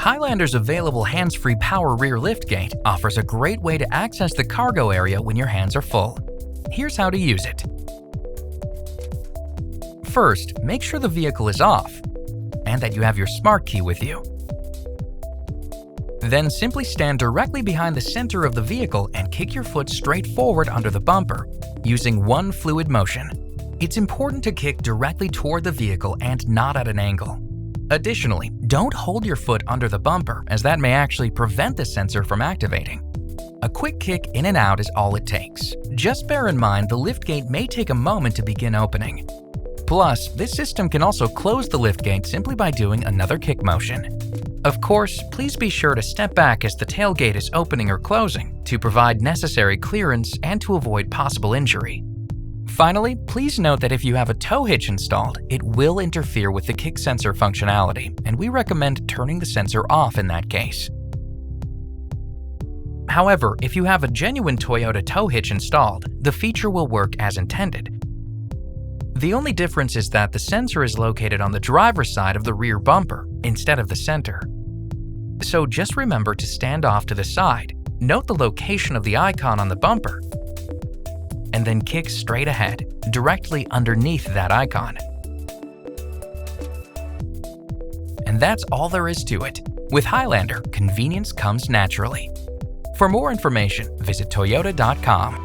Highlander's available hands-free power rear liftgate offers a great way to access the cargo area when your hands are full. Here's how to use it. First, make sure the vehicle is off and that you have your smart key with you. Then simply stand directly behind the center of the vehicle and kick your foot straight forward under the bumper, using one fluid motion. It's important to kick directly toward the vehicle and not at an angle. Additionally, don't hold your foot under the bumper, as that may actually prevent the sensor from activating. A quick kick in and out is all it takes. Just bear in mind the liftgate may take a moment to begin opening. Plus, this system can also close the liftgate simply by doing another kick motion. Of course, please be sure to step back as the tailgate is opening or closing to provide necessary clearance and to avoid possible injury. Finally, please note that if you have a tow hitch installed, it will interfere with the kick sensor functionality, and we recommend turning the sensor off in that case. However, if you have a genuine Toyota tow hitch installed, the feature will work as intended. The only difference is that the sensor is located on the driver's side of the rear bumper instead of the center. So just remember to stand off to the side, note the location of the icon on the bumper, and then kick straight ahead, directly underneath that icon. And that's all there is to it. With Highlander, convenience comes naturally. For more information, visit toyota.com.